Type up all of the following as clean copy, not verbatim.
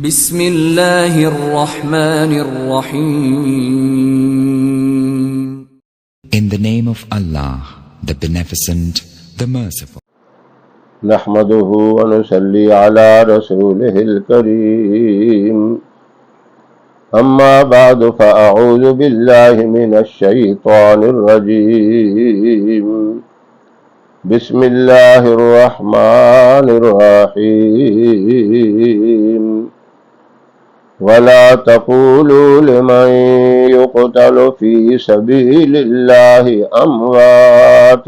بسم اللہ الرحمن الرحیم. In the name of Allah, the Beneficent, the Merciful. نحمده ونصلي على رسوله الكريم. أما بعد فأعوذ بالله من الشيطان الرجيم. بسم الله الرحمن الرحيم. ولا تقولوا لمن يقتل في سبيل الله أموات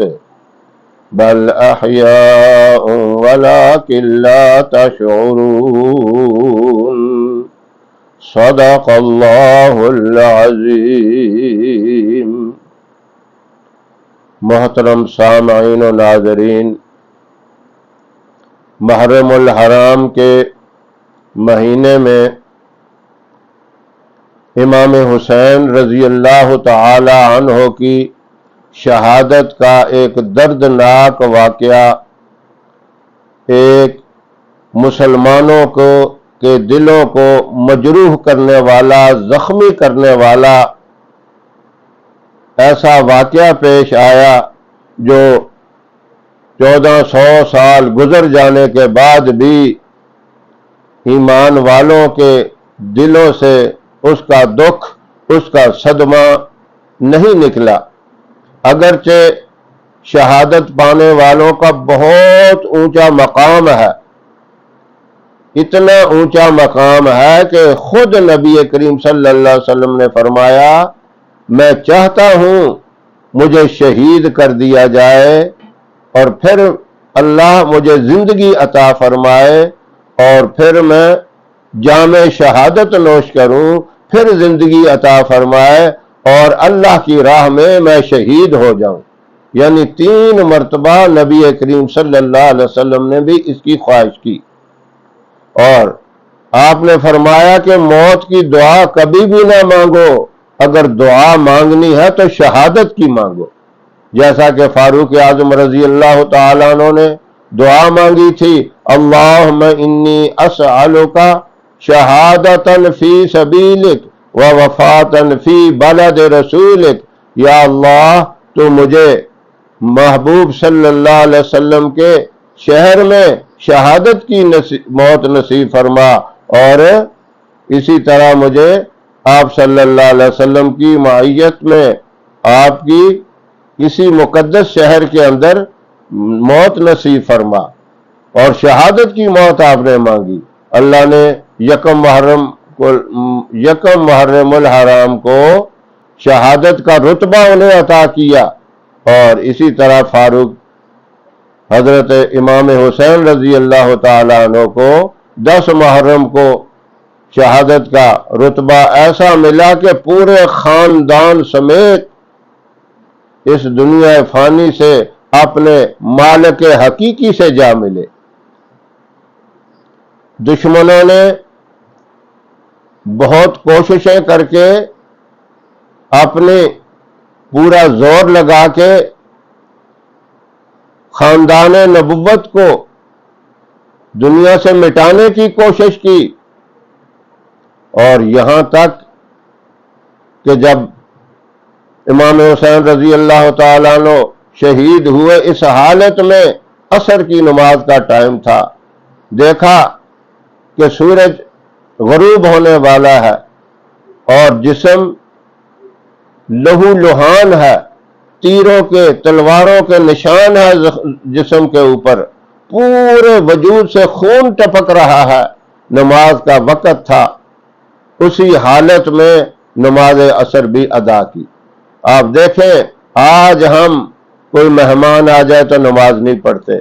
بل أحياء ولكن لا تشعرون. صدق اللہ العظیم. محترم سامعین و ناظرین، محرم الحرام کے مہینے میں امام حسین رضی اللہ تعالی عنہ کی شہادت کا ایک دردناک واقعہ، ایک مسلمانوں کے دلوں کو مجروح کرنے والا، زخمی کرنے والا ایسا واقعہ پیش آیا جو 1400 سال گزر جانے کے بعد بھی ایمان والوں کے دلوں سے اس کا دکھ، اس کا صدمہ نہیں نکلا. اگرچہ شہادت پانے والوں کا بہت اونچا مقام ہے، اتنا اونچا مقام ہے کہ خود نبی کریم صلی اللہ علیہ وسلم نے فرمایا، میں چاہتا ہوں مجھے شہید کر دیا جائے اور پھر اللہ مجھے زندگی عطا فرمائے اور پھر میں جام شہادت نوش کروں، پھر زندگی عطا فرمائے اور اللہ کی راہ میں شہید ہو جاؤں. یعنی 3 مرتبہ نبی کریم صلی اللہ علیہ وسلم نے بھی اس کی خواہش کی. اور آپ نے فرمایا کہ موت کی دعا کبھی بھی نہ مانگو، اگر دعا مانگنی ہے تو شہادت کی مانگو. جیسا کہ فاروق اعظم رضی اللہ تعالیٰ عنہ نے دعا مانگی تھی، اللہم انی اسألک شہادتا فی سبیلک ووفاتا فی بلد رسولک. یا اللہ تو مجھے محبوب صلی اللہ علیہ وسلم کے شہر میں شہادت کی موت نصیب فرما، اور اسی طرح مجھے آپ صلی اللہ علیہ وسلم کی معیت میں آپ کی کسی مقدس شہر کے اندر موت نصیب فرما. اور شہادت کی موت آپ نے مانگی. اللہ نے یکم محرم الحرام کو شہادت کا رتبہ انہیں عطا کیا. اور اسی طرح فاروق حضرت امام حسین رضی اللہ تعالیٰ عنہ کو 10 محرم کو شہادت کا رتبہ ایسا ملا کہ پورے خاندان سمیت اس دنیا فانی سے اپنے مالک حقیقی سے جا ملے. دشمنوں نے بہت کوششیں کر کے اپنے پورا زور لگا کے خاندان نبوت کو دنیا سے مٹانے کی کوشش کی، اور یہاں تک کہ جب امام حسین رضی اللہ تعالیٰ عنہ شہید ہوئے، اس حالت میں عصر کی نماز کا ٹائم تھا، دیکھا کہ سورج غروب ہونے والا ہے اور جسم لہو لہان ہے، تیروں کے، تلواروں کے نشان ہے جسم کے اوپر، پورے وجود سے خون ٹپک رہا ہے، نماز کا وقت تھا. اسی حالت میں نماز عصر بھی ادا کی. آپ دیکھیں آج ہم کوئی مہمان آ جائے تو نماز نہیں پڑھتے،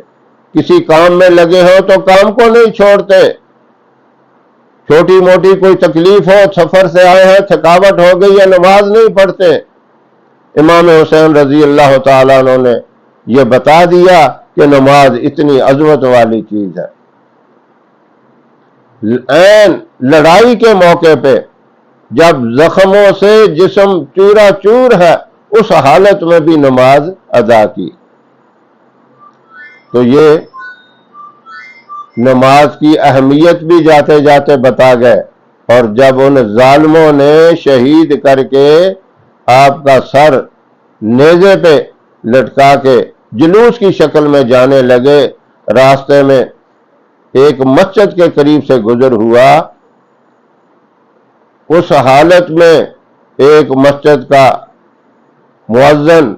کسی کام میں لگے ہو تو کام کو نہیں چھوڑتے، چھوٹی موٹی کوئی تکلیف ہو، سفر سے آئے ہیں، تھکاوٹ ہو گئی یا نماز نہیں پڑھتے. امام حسین رضی اللہ تعالیٰ عنہ نے یہ بتا دیا کہ نماز اتنی عظمت والی چیز ہے. عین لڑائی کے موقع پہ جب زخموں سے جسم چورا چور ہے، اس حالت میں بھی نماز ادا کی. تو یہ نماز کی اہمیت بھی جاتے جاتے بتا گئے، اور جب ان ظالموں نے شہید کر کے آپ کا سر نیزے پہ لٹکا کے جلوس کی شکل میں جانے لگے، راستے میں ایک مسجد کے قریب سے گزر ہوا، اس حالت میں ایک مسجد کا مؤذن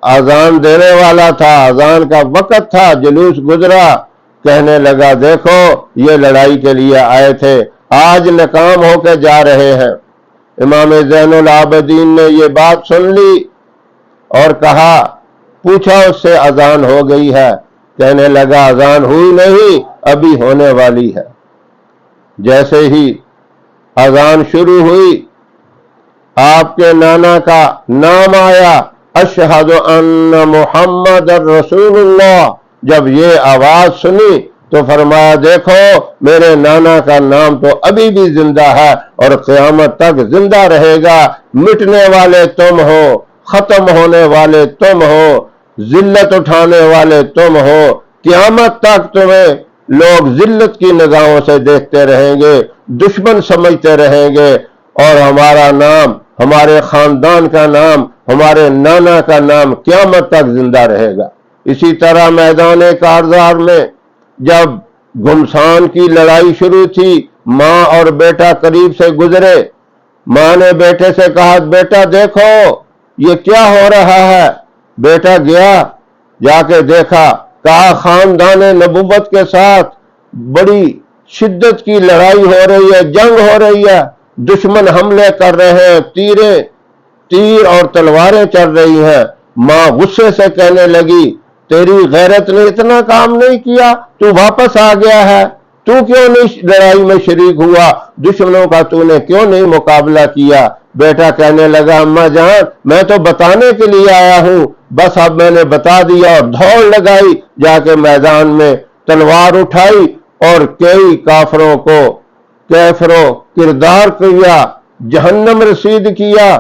اذان دینے والا تھا، اذان کا وقت تھا، جلوس گزرا، کہنے لگا دیکھو یہ لڑائی کے لیے آئے تھے، آج ناکام ہو کے جا رہے ہیں۔ امام زین العابدین نے یہ بات سن لی اور کہا، پوچھا اس سے اذان ہو گئی ہے؟ کہنے لگا اذان ہوئی نہیں، ابھی ہونے والی ہے۔ جیسے ہی اذان شروع ہوئی، آپ کے نانا کا نام آیا، اشہد ان محمد رسول اللہ۔ جب یہ آواز سنی تو فرمایا دیکھو میرے نانا کا نام تو ابھی بھی زندہ ہے اور قیامت تک زندہ رہے گا، مٹنے والے تم ہو، ختم ہونے والے تم ہو، ذلت اٹھانے والے تم ہو، قیامت تک تمہیں لوگ ذلت کی نگاہوں سے دیکھتے رہیں گے، دشمن سمجھتے رہیں گے، اور ہمارا نام، ہمارے خاندان کا نام، ہمارے نانا کا نام قیامت تک زندہ رہے گا۔ اسی طرح میدان کارزار میں جب گھمسان کی لڑائی شروع تھی، ماں اور بیٹا قریب سے گزرے، ماں نے بیٹے سے کہا بیٹا دیکھو یہ کیا ہو رہا ہے؟ بیٹا گیا، جا کے دیکھا، کہا خاندان نبوت کے ساتھ بڑی شدت کی لڑائی ہو رہی ہے، جنگ ہو رہی ہے، دشمن حملے کر رہے ہیں، تیر اور تلواریں چل رہی ہیں۔ ماں غصے سے کہنے لگی تیری غیرت نے اتنا کام نہیں کیا، تو واپس آ گیا ہے، تو کیوں نہیں لڑائی میں شریک ہوا، دشمنوں کا تو نے کیوں نہیں مقابلہ کیا؟ بیٹا کہنے لگا اماں جان میں تو بتانے کے لیے آیا ہوں، بس اب میں نے بتا دیا، اور دوڑ لگائی، جا کے میدان میں تلوار اٹھائی اور کئی کافروں کو کردار کیا، جہنم رسید کیا،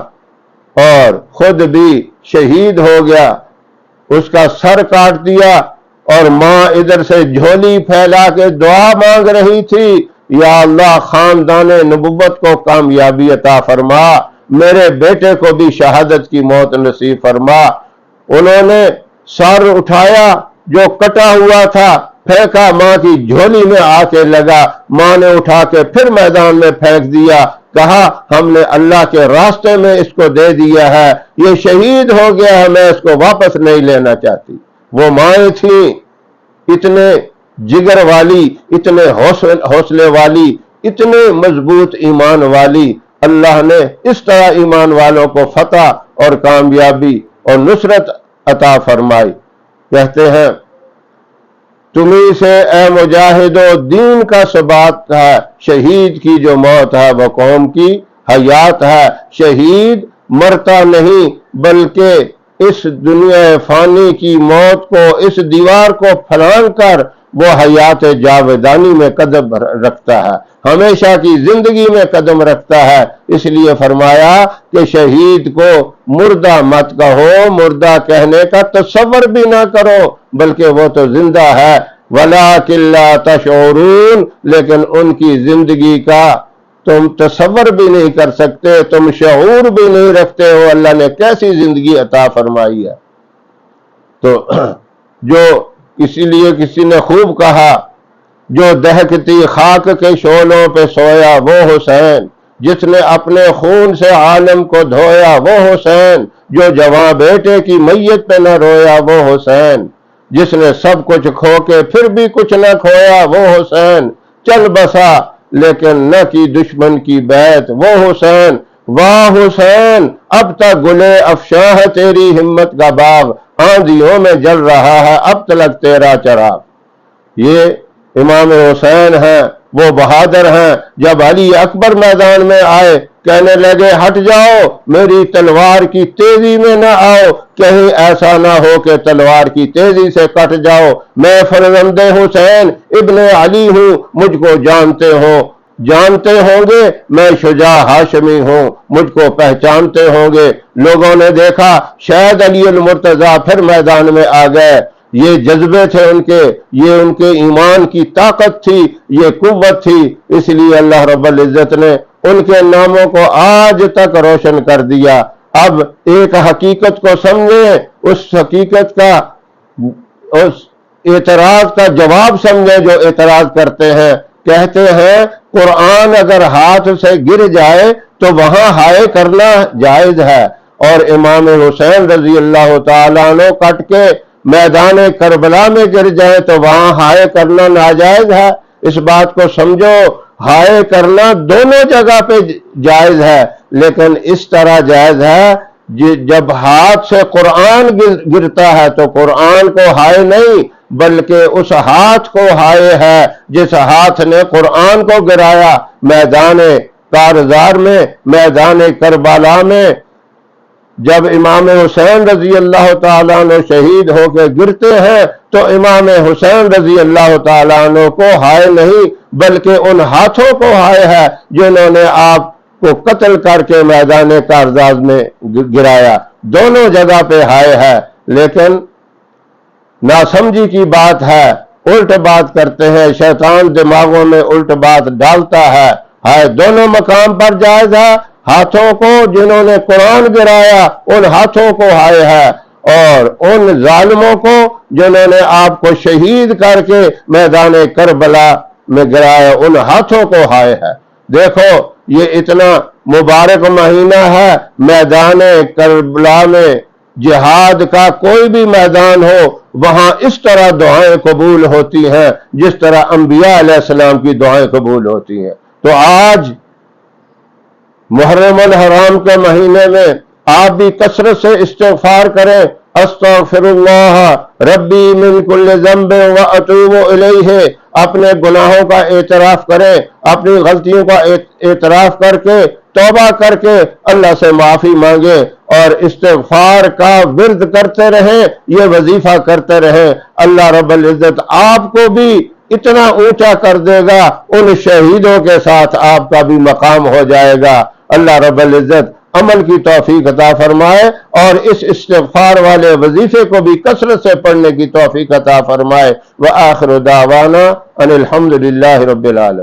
اور خود بھی شہید ہو گیا، اس کا سر کاٹ دیا۔ اور ماں ادھر سے جھولی پھیلا کے دعا مانگ رہی تھی، یا اللہ خاندان نبوت کو کامیابی عطا فرما، میرے بیٹے کو بھی شہادت کی موت نصیب فرما۔ انہوں نے سر اٹھایا جو کٹا ہوا تھا، پھینکا، ماں کی جھولی میں آ کے لگا، ماں نے اٹھا کے پھر میدان میں پھینک دیا، کہا ہم نے اللہ کے راستے میں اس کو دے دیا ہے، یہ شہید ہو گیا ہے، میں اس کو واپس نہیں لینا چاہتی۔ وہ مائیں تھیں اتنے جگر والی، اتنے حوصلے والی، اتنے مضبوط ایمان والی، اللہ نے اس طرح ایمان والوں کو فتح اور کامیابی اور نصرت عطا فرمائی۔ کہتے ہیں تمہیں سے اے مجاہدو دین کا ثبات ہے، شہید کی جو موت ہے وہ قوم کی حیات ہے۔ شہید مرتا نہیں بلکہ اس دنیا فانی کی موت کو، اس دیوار کو پھلانگ کر وہ حیات جاودانی میں قدم رکھتا ہے، ہمیشہ کی زندگی میں قدم رکھتا ہے۔ اس لیے فرمایا کہ شہید کو مردہ مت کہو، مردہ کہنے کا تصور بھی نہ کرو، بلکہ وہ تو زندہ ہے۔ وَلَٰكِن لَّا تَشْعُرُونَ، لیکن ان کی زندگی کا تم تصور بھی نہیں کر سکتے، تم شعور بھی نہیں رکھتے ہو اللہ نے کیسی زندگی عطا فرمائی ہے۔ تو جو اسی لیے کسی نے خوب کہا، جو دہکتی خاک کے شعلوں پہ سویا وہ حسین، جس نے اپنے خون سے عالم کو دھویا وہ حسین، جو جواں بیٹے کی میت پہ نہ رویا وہ حسین، جس نے سب کچھ کھو کے پھر بھی کچھ نہ کھویا وہ حسین، چل بسا لیکن نہ کی دشمن کی بیعت وہ حسین، واہ حسین اب تک گلے افشاں ہے تیری ہمت کا باغ، آندھیوں میں جل رہا ہے اب تلک تیرا چراغ۔ یہ امام حسین ہیں، وہ بہادر ہیں۔ جب علی اکبر میدان میں آئے کہنے لگے ہٹ جاؤ، میری تلوار کی تیزی میں نہ آؤ، کہیں ایسا نہ ہو کہ تلوار کی تیزی سے کٹ جاؤ، میں فرزند حسین ابن علی ہوں، مجھ کو جانتے ہوں گے، میں شجاع ہاشمی ہوں، مجھ کو پہچانتے ہوں گے۔ لوگوں نے دیکھا شاید علی المرتضیٰ پھر میدان میں آ گئے، یہ جذبے تھے ان کے، یہ ان کے ایمان کی طاقت تھی، یہ قوت تھی، اس لیے اللہ رب العزت نے ان کے ناموں کو آج تک روشن کر دیا۔ اب ایک حقیقت کو سمجھیں، اس حقیقت کا، اس اعتراض کا جواب سمجھیں جو اعتراض کرتے ہیں۔ کہتے ہیں قرآن اگر ہاتھ سے گر جائے تو وہاں ہائے کرنا جائز ہے، اور امام حسین رضی اللہ تعالیٰ عنہ کٹ کے میدان کربلا میں گر جائے تو وہاں ہائے کرنا ناجائز ہے۔ اس بات کو سمجھو، ہائے کرنا دونوں جگہ پہ جائز ہے، لیکن اس طرح جائز ہے جب ہاتھ سے قرآن گرتا ہے تو قرآن کو ہائے نہیں بلکہ اس ہاتھ کو ہائے ہے جس ہاتھ نے قرآن کو گرایا۔ میدان کارزار میں، میدان کربلا میں جب امام حسین رضی اللہ تعالیٰ عنہ شہید ہو کے گرتے ہیں تو امام حسین رضی اللہ تعالیٰ عنہ کو ہائے نہیں بلکہ ان ہاتھوں کو ہائے ہے جنہوں نے آپ کو قتل کر کے میدان کارزار میں گرایا۔ دونوں جگہ پہ ہائے ہے، لیکن ناسمجھی کی بات ہے، الٹ بات کرتے ہیں، شیطان دماغوں میں الٹ بات ڈالتا ہے۔ ہائے دونوں مقام پر جائز ہے، ہاتھوں کو جنہوں نے قرآن گرایا ان ہاتھوں کو ہائے ہے، اور ان ظالموں کو جنہوں نے آپ کو شہید کر کے میدان کربلا میں گرایا ان ہاتھوں کو ہائے ہے۔ دیکھو یہ اتنا مبارک مہینہ ہے، میدان کربلا میں جہاد کا کوئی بھی میدان ہو وہاں اس طرح دعائیں قبول ہوتی ہیں جس طرح انبیاء علیہ السلام کی دعائیں قبول ہوتی ہیں۔ تو آج محرم الحرام کے مہینے میں آپ بھی کثرت سے استغفار کریں، استغفر اللہ ربی من کل ذنب واتوب الیہ، اپنے گناہوں کا اعتراف کریں، اپنی غلطیوں کا اعتراف کر کے توبہ کر کے اللہ سے معافی مانگے اور استغفار کا ورد کرتے رہیں، یہ وظیفہ کرتے رہیں۔ اللہ رب العزت آپ کو بھی اتنا اونچا کر دے گا، ان شہیدوں کے ساتھ آپ کا بھی مقام ہو جائے گا۔ اللہ رب العزت عمل کی توفیق عطا فرمائے اور اس استغفار والے وظیفے کو بھی کثرت سے پڑھنے کی توفیق عطا فرمائے۔ وآخر دعوانا ان الحمد للہ رب العالمین۔